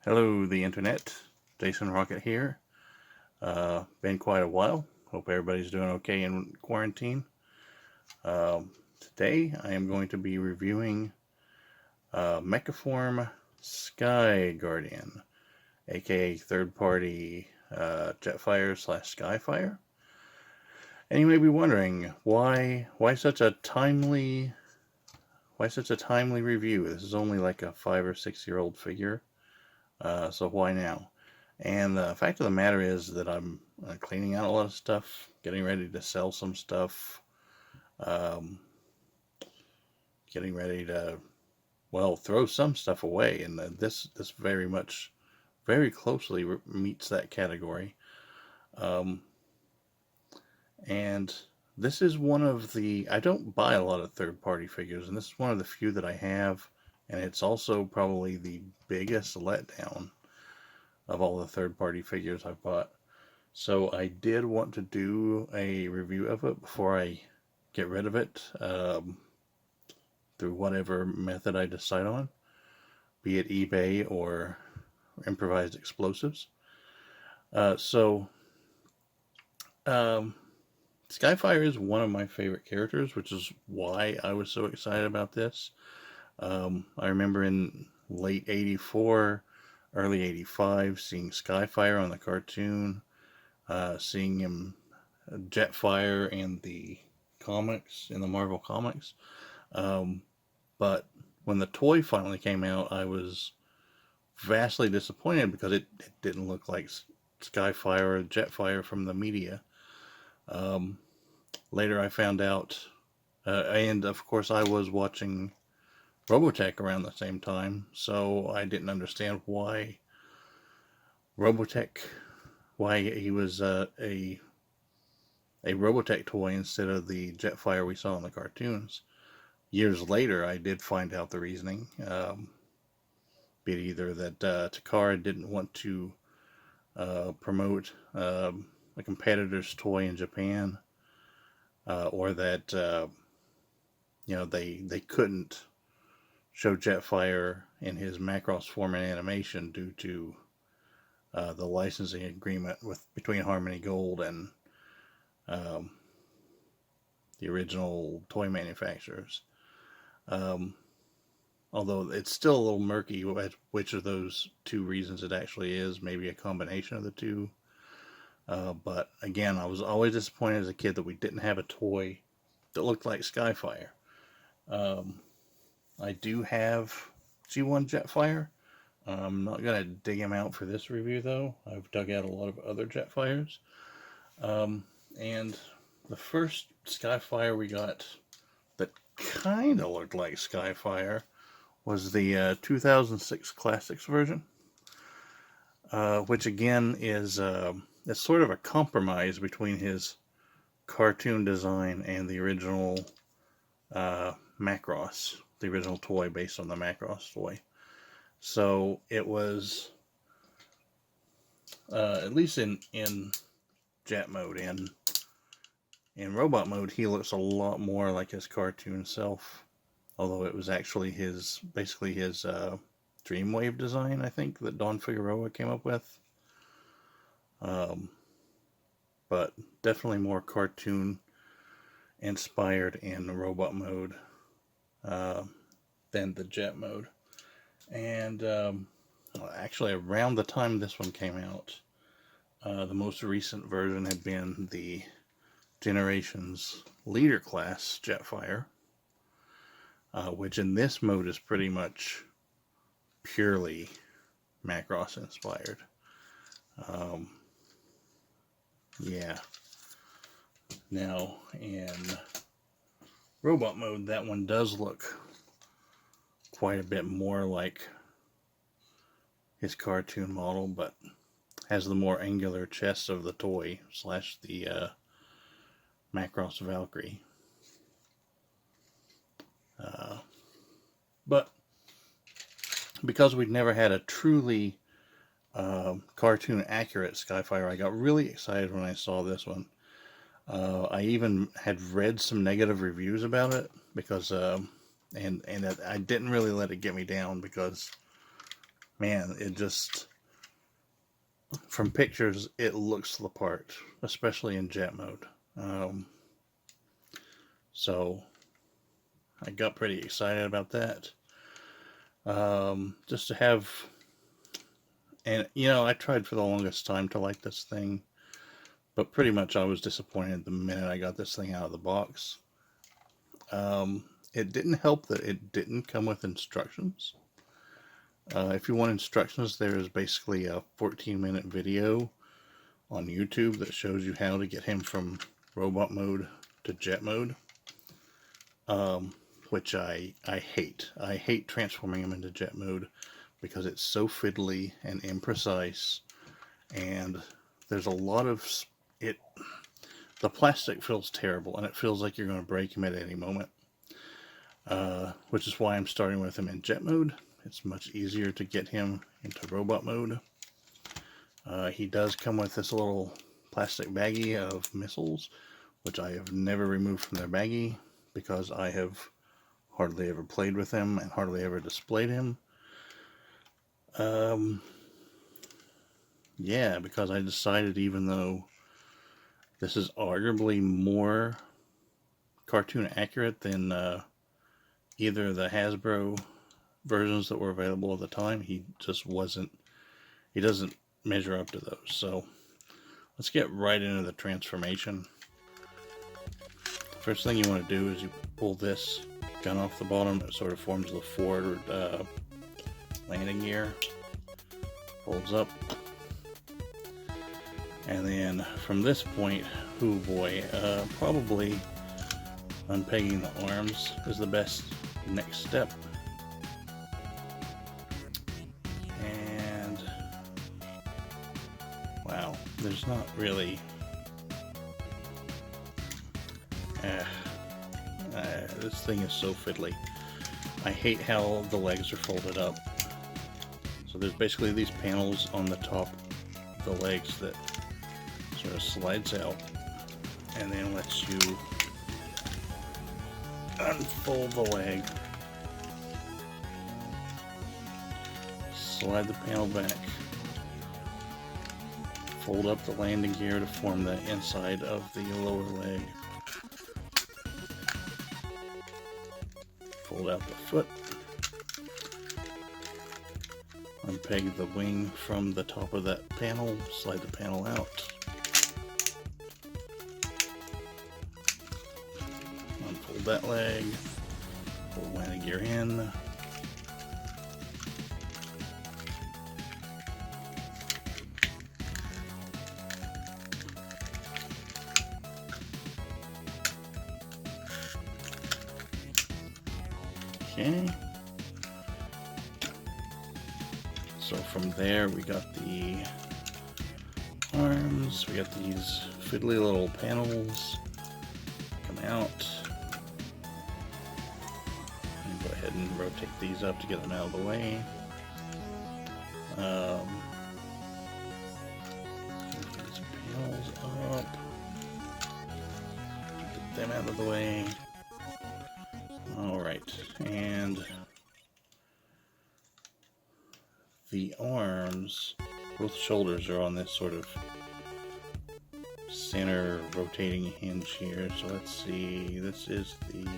Hello, the internet. Jason Rocket here. Been quite a while. Hope everybody's doing okay in quarantine. Today I am going to be reviewing Mechaform Sky Guardian, aka third-party Jetfire / Skyfire. And you may be wondering why such a timely review. This is only like a 5 or 6 year old figure. So why now? And the fact of the matter is that I'm cleaning out a lot of stuff, getting ready to sell some stuff, getting ready to, well, throw some stuff away. And this very closely meets that category. And this is one of the, I don't buy a lot of third-party figures, and this is one of the few that I have, and it's also probably the biggest letdown of all the third-party figures I've bought. So I did want to do a review of it before I get rid of it, through whatever method I decide on, be it eBay or improvised explosives. Skyfire is one of my favorite characters, which is why I was so excited about this. I remember in late 84, early 85, seeing Skyfire on the cartoon, seeing him Jetfire in the comics, in the Marvel comics. But when the toy finally came out, I was vastly disappointed because it didn't look like Skyfire or Jetfire from the media. Later I found out, and of course I was watching Robotech around the same time, so I didn't understand why he was a Robotech toy instead of the Jetfire we saw in the cartoons. Years later, I did find out the reasoning. Be it either that Takara didn't want to promote a competitor's toy in Japan, or that they couldn't show Jetfire in his Macross form and animation due to the licensing agreement between Harmony Gold and the original toy manufacturers. Although it's still a little murky which of those two reasons it actually is, maybe a combination of the two. But again, I was always disappointed as a kid that we didn't have a toy that looked like Skyfire. I do have G1 Jetfire. I'm not going to dig him out for this review, though. I've dug out a lot of other Jetfires. And the first Skyfire we got that kind of looked like Skyfire was the 2006 Classics version, which again is it's sort of a compromise between his cartoon design and the original Macross, the original toy based on the Macross toy. So it was, at least in Jet mode, and in robot mode, he looks a lot more like his cartoon self. Although it was actually basically his Dreamwave design, I think, that Don Figueroa came up with. But definitely more cartoon inspired in robot mode than the Jet mode. And actually, around the time this one came out, the most recent version had been the Generations Leader Class Jetfire, which in this mode is pretty much purely Macross inspired. Yeah. Now, in robot mode, that one does look quite a bit more like his cartoon model, but has the more angular chest of the toy / the Macross Valkyrie. But because we'd never had a truly cartoon accurate Skyfire, I got really excited when I saw this one. I even had read some negative reviews about it because and I didn't really let it get me down, because man, it just, from pictures, it looks the part, especially in jet mode. So I got pretty excited about that. Just to have, and you know, I tried for the longest time to like this thing, but pretty much I was disappointed the minute I got this thing out of the box. It didn't help that it didn't come with instructions. If you want instructions, there is basically a 14-minute video on YouTube that shows you how to get him from robot mode to jet mode, which I hate. I hate transforming him into jet mode because it's so fiddly and imprecise, and there's a lot of it. The plastic feels terrible, and it feels like you're going to break him at any moment, which is why I'm starting with him in jet mode. It's much easier to get him into robot mode. He does come with this little plastic baggie of missiles, which I have never removed from their baggie because I have hardly ever played with him and hardly ever displayed him. Yeah, because I decided, even though this is arguably more cartoon accurate than either the Hasbro versions that were available at the time, he doesn't measure up to those. So let's get right into the transformation. First thing you want to do is you pull this gun off the bottom. It sort of forms the forward landing gear. Folds up. And then from this point, oh boy, probably unpegging the arms is the best next step. And wow, there's not really this thing is so fiddly. I hate how the legs are folded up. So there's basically these panels on the top of the legs that sort of slides out and then lets you unfold the leg, slide the panel back, fold up the landing gear to form the inside of the lower leg, fold out the foot, unpeg the wing from the top of that panel, slide the panel out, unfold that leg, fold landing gear in, okay. So from there we got the arms, we got these fiddly little panels come out. And go ahead and rotate these up to get them out of the way. Move these panels up, get them out of the way. Alright, and the arms, both shoulders are on this sort of center rotating hinge here. So let's see, this is the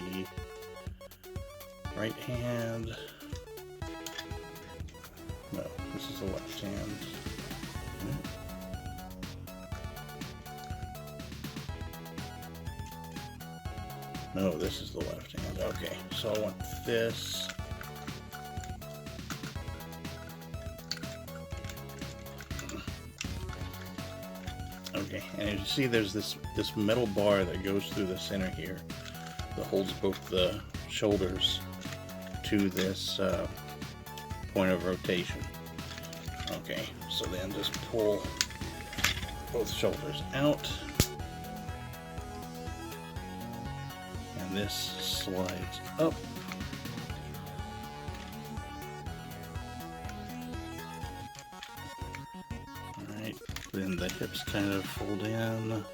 right hand. No, this is the left hand. No, this is the left hand. Okay, so I want this. Okay, and as you see, there's this metal bar that goes through the center here that holds both the shoulders to this point of rotation. Okay, so then just pull both shoulders out, and this slides up. Alright, then the hips kind of fold in.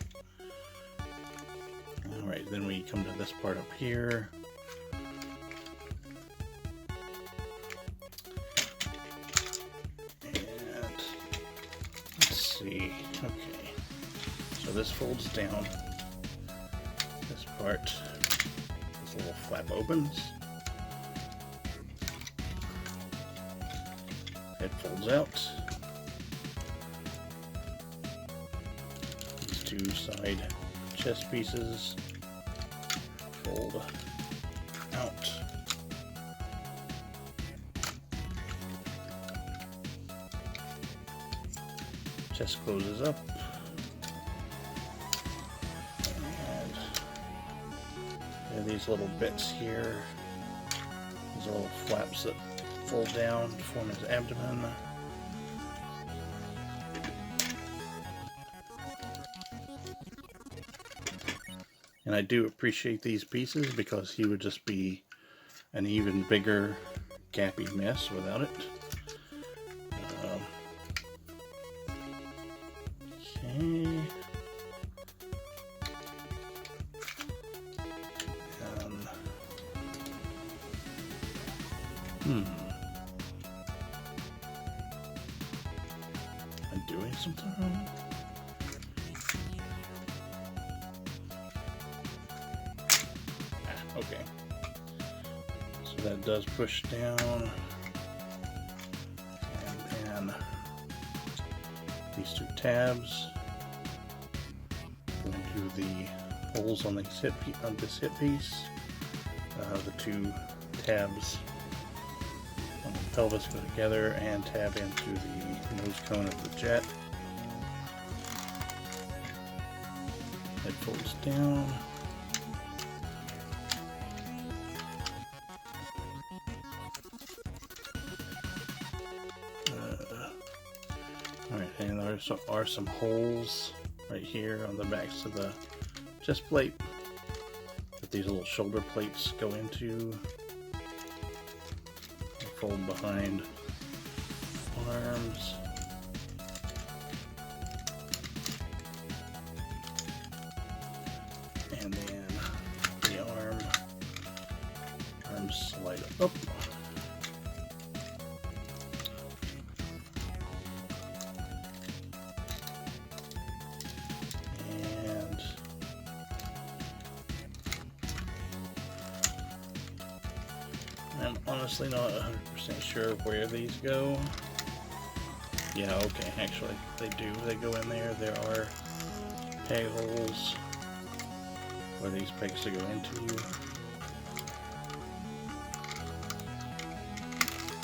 Alright, then we come to this part up here. this folds down. This part, this little flap opens. It folds out. These two side chest pieces fold out. Chest closes up. And there are these little bits here. These little flaps that fold down to form his abdomen. And I do appreciate these pieces because he would just be an even bigger gappy mess without it. Okay. I'm doing something wrong. Okay. So that does push down. And then these two tabs go into the holes on this hip piece. The two tabs on the pelvis go together and tab into the nose cone of the jet. It folds down. Alright, and there are some holes right here on the backs of the chest plate that these little shoulder plates go into. They fold behind arms. And then the arms slide up. I'm honestly not 100% sure where these go. Yeah, okay, actually, they do. They go in there. There are peg holes where these pegs to go into.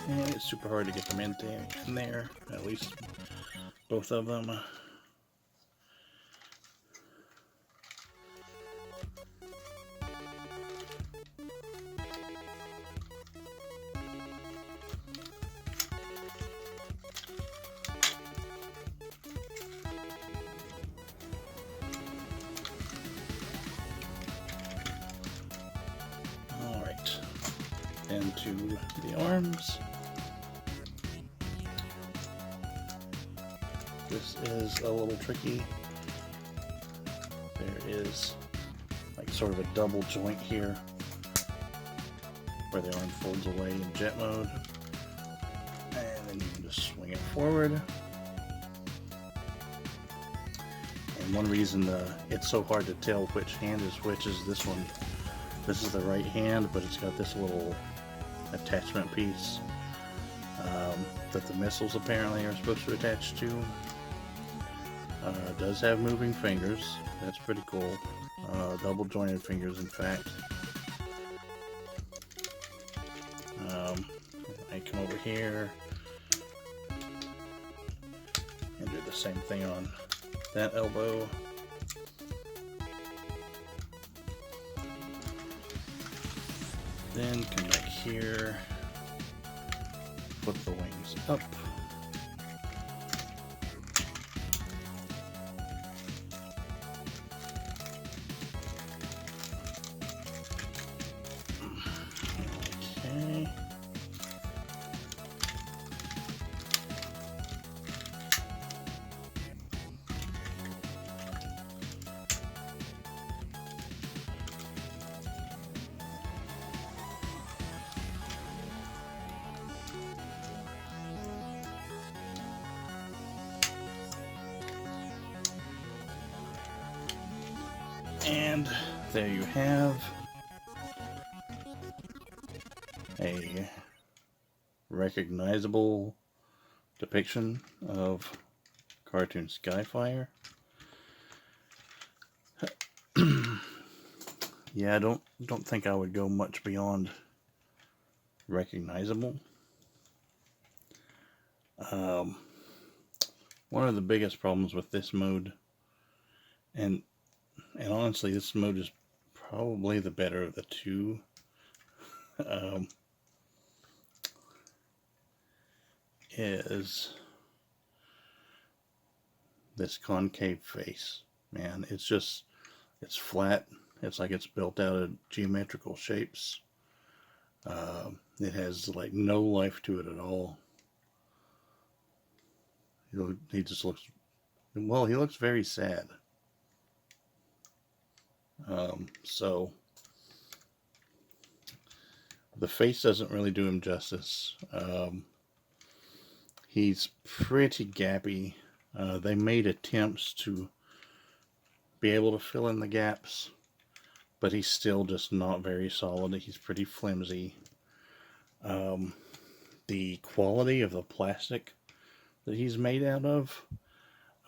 And it's super hard to get them in there, at least both of them. Into the arms. This is a little tricky. There is like sort of a double joint here where the arm folds away in jet mode, and then you can just swing it forward. And one reason it's so hard to tell which hand is which is this one. This is the right hand, but it's got this little attachment piece that the missiles apparently are supposed to attach to. It does have moving fingers. That's pretty cool. Double jointed fingers, in fact. I come over here and do the same thing on that elbow. Then come back here, flip the wings up. Okay. And there you have a recognizable depiction of cartoon Skyfire. Yeah, I don't think I would go much beyond recognizable. One of the biggest problems with this mode, and honestly, this mode is probably the better of the two, is this concave face. Man, it's flat. It's like it's built out of geometrical shapes. It has like no life to it at all. He just looks, well, he looks very sad. So the face doesn't really do him justice. He's pretty gappy. They made attempts to be able to fill in the gaps, but he's still just not very solid. He's pretty flimsy. The quality of the plastic that he's made out of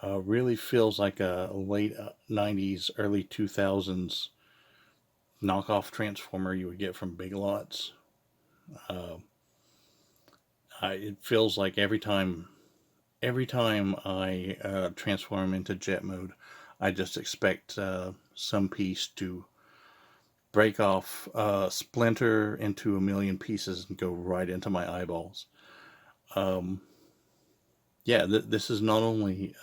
really feels like a late 90s, early 2000s knockoff Transformer you would get from Big Lots. It feels like every time I transform into jet mode, I just expect some piece to break off, splinter into a million pieces and go right into my eyeballs. Yeah, this is not only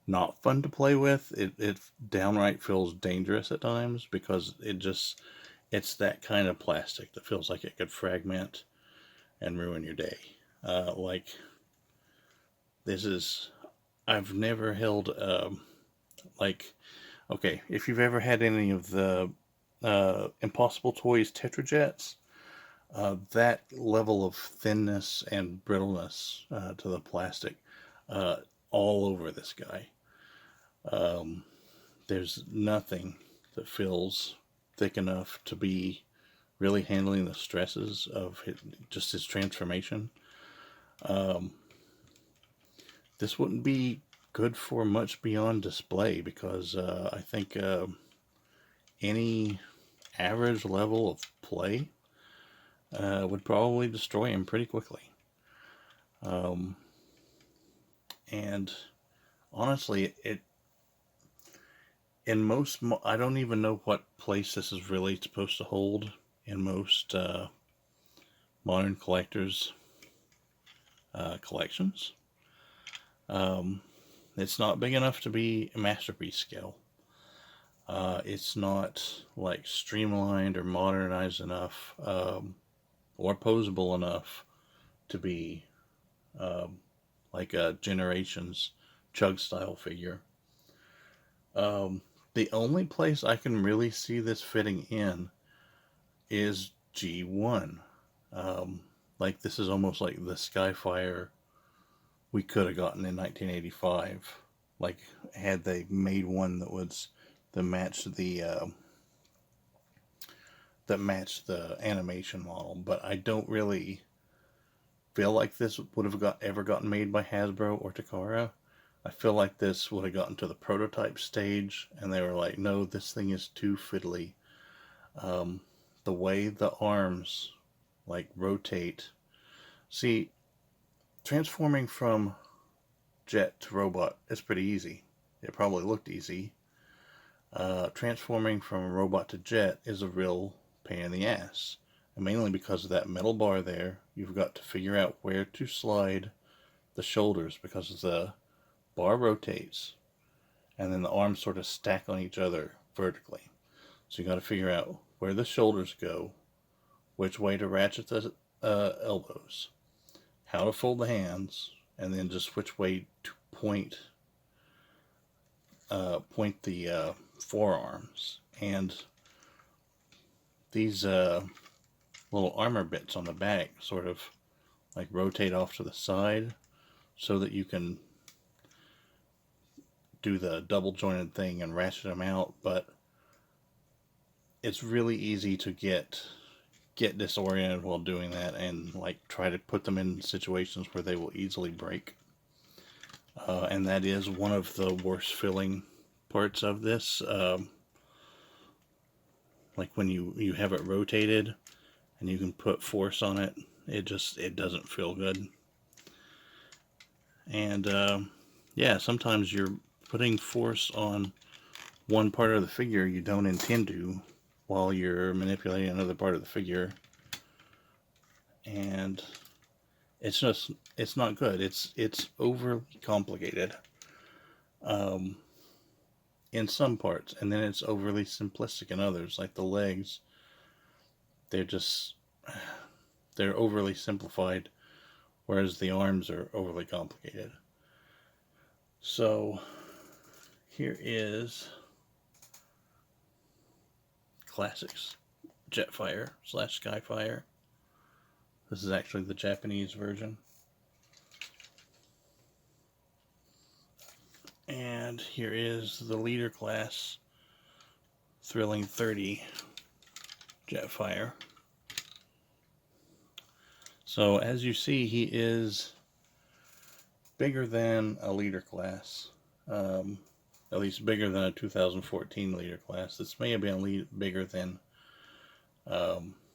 not fun to play with, it downright feels dangerous at times because it's that kind of plastic that feels like it could fragment and ruin your day. Like, I've never held, like, okay, if you've ever had any of the Impossible Toys Tetrajets, that level of thinness and brittleness to the plastic all over this guy. There's nothing that feels thick enough to be really handling the stresses of just his transformation. This wouldn't be good for much beyond display because I think any average level of play would probably destroy him pretty quickly. And honestly, in most, I don't even know what place this is really supposed to hold in most modern collectors' collections. It's not big enough to be a masterpiece scale. It's not like streamlined or modernized enough or posable enough to be like a Generations Chug style figure. The only place I can really see this fitting in is G1. Like, this is almost like the Skyfire we could have gotten in 1985. Like, had they made one that matched the animation model. But I don't really feel like this would have ever gotten made by Hasbro or Takara. I feel like this would have gotten to the prototype stage and they were like, no, this thing is too fiddly. The way the arms like rotate. See, transforming from jet to robot is pretty easy. It probably looked easy. Transforming from robot to jet is a real pain in the ass. And mainly because of that metal bar there, you've got to figure out where to slide the shoulders because the bar rotates and then the arms sort of stack on each other vertically. So you got to figure out where the shoulders go, which way to ratchet the elbows, how to fold the hands, and then just which way to point the forearms. And these little armor bits on the back sort of like rotate off to the side so that you can do the double jointed thing and ratchet them out. But it's really easy to get disoriented while doing that, and like try to put them in situations where they will easily break. And that is one of the worst filling parts of this. Like when you have it rotated and you can put force on it, it doesn't feel good. And yeah, sometimes you're putting force on one part of the figure you don't intend to while you're manipulating another part of the figure, and it's not good. It's overly complicated in some parts, and then it's overly simplistic in others. Like the legs, they're just they're overly simplified, whereas the arms are overly complicated. So here is Classics Jetfire / Skyfire. This is actually the Japanese version. And here is the leader class Thrilling 30 Jetfire. So as you see, he is bigger than a leader class. At least bigger than a 2014 leader class. This may have been bigger than,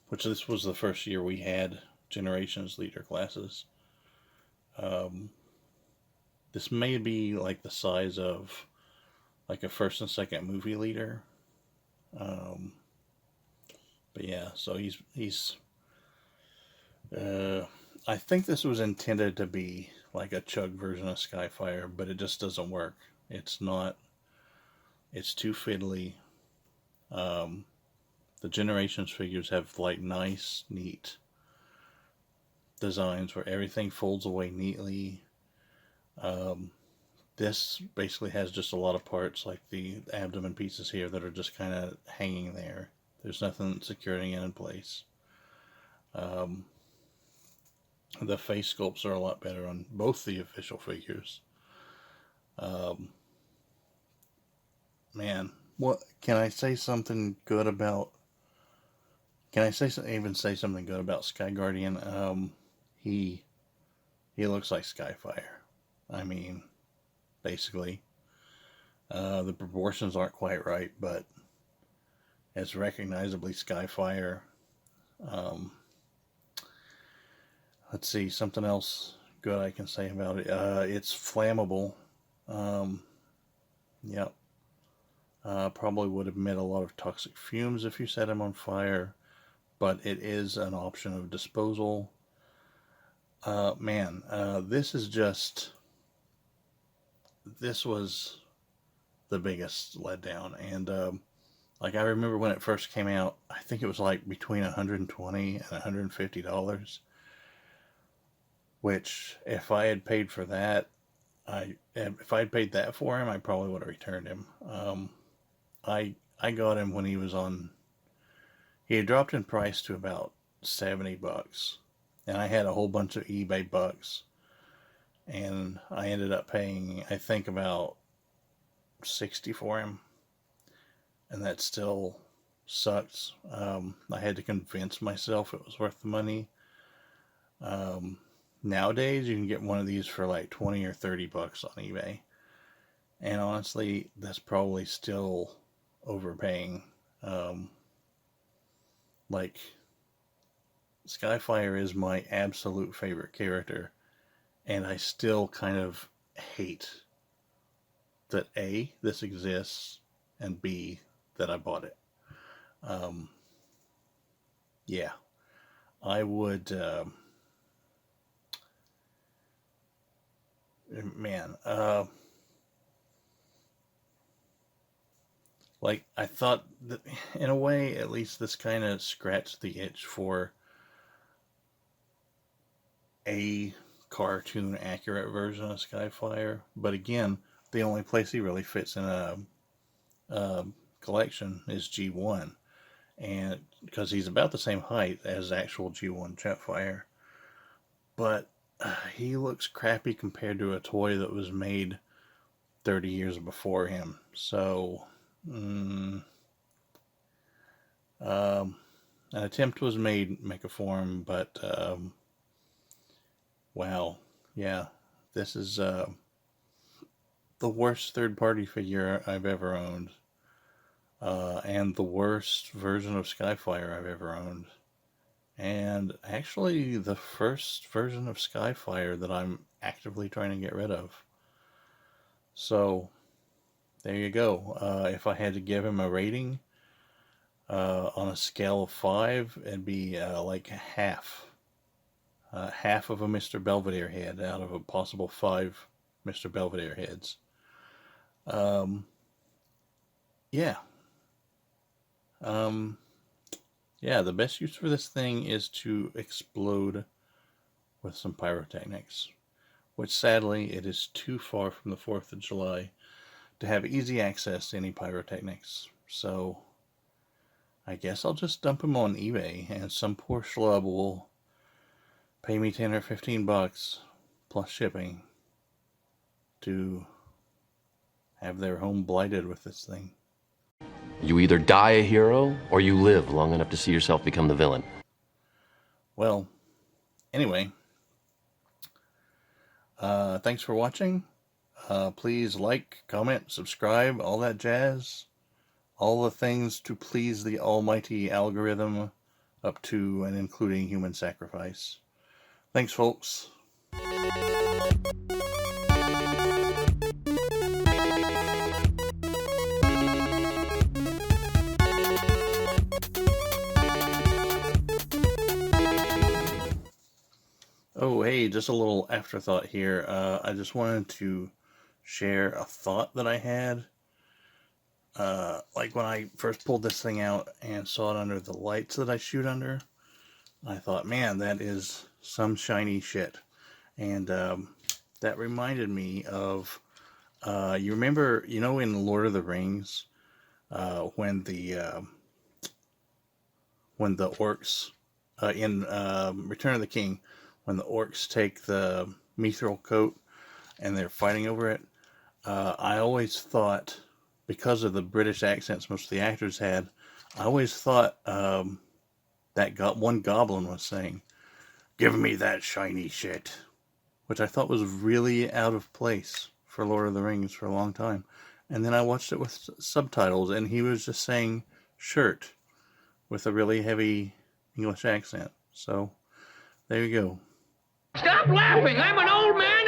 which this was the first year we had Generations leader classes. This may be like the size of like a first and second movie leader. But yeah, so he's I think this was intended to be like a chug version of Skyfire, but it just doesn't work. It's not. It's too fiddly. The Generations figures have like nice, neat designs where everything folds away neatly. This basically has just a lot of parts like the abdomen pieces here that are just kind of hanging there. There's nothing securing it in place. The face sculpts are a lot better on both the official figures. Man, what can I say something good about? Can I even say something good about Sky Guardian? He looks like Skyfire. I mean, basically, the proportions aren't quite right, but it's recognizably Skyfire. Let's see, something else good I can say about it. It's flammable. Yep. Probably would emit a lot of toxic fumes if you set him on fire, but it is an option of disposal. Man, this was the biggest letdown, and like I remember when it first came out, I think it was like between $120 and $150, which if I had paid for that, if I had paid that for him, I probably would have returned him. I got him when he was on. He had dropped in price to about $70, and I had a whole bunch of eBay bucks, and I ended up paying, I think, about $60 for him, and that still sucks. I had to convince myself it was worth the money. Nowadays, you can get one of these for like $20 or $30 on eBay, and honestly, that's probably still overpaying. Like, Skyfire is my absolute favorite character, and I still kind of hate that A, this exists, and B, that I bought it. Yeah, I would, man, like, I thought that, in a way, at least this kind of scratched the itch for a cartoon accurate version of Skyfire. But again, the only place he really fits in a collection is G1. And because he's about the same height as actual G1 Jetfire. But he looks crappy compared to a toy that was made 30 years before him. So, An attempt was made, Mechaform, but wow, yeah, this is the worst third-party figure I've ever owned, and the worst version of Skyfire I've ever owned, and actually the first version of Skyfire that I'm actively trying to get rid of. So there you go. If I had to give him a rating on a scale of 5, it'd be like half of a Mr. Belvedere head out of a possible 5 Mr. Belvedere heads. Yeah. Yeah, the best use for this thing is to explode with some pyrotechnics, which sadly it is too far from the 4th of July to have easy access to any pyrotechnics. So I guess I'll just dump them on eBay, and some poor schlub will pay me 10 or 15 bucks plus shipping to have their home blighted with this thing. You either die a hero, or you live long enough to see yourself become the villain. Well, anyway, thanks for watching. Please like, comment, subscribe, all that jazz. All the things to please the almighty algorithm, up to and including human sacrifice. Thanks, folks. Oh, hey, just a little afterthought here. I just wanted to share a thought that I had. Like when I first pulled this thing out and saw it under the lights that I shoot under, I thought, man, that is some shiny shit. And that reminded me of, you remember, in Lord of the Rings, when the orcs, in Return of the King, when the orcs take the mithril coat and they're fighting over it, I always thought, because of the British accents most of the actors had, I always thought that one goblin was saying, "Give me that shiny shit," which I thought was really out of place for Lord of the Rings for a long time. And then I watched it with subtitles, and he was just saying shirt with a really heavy English accent. So there you go. Stop laughing! I'm an old man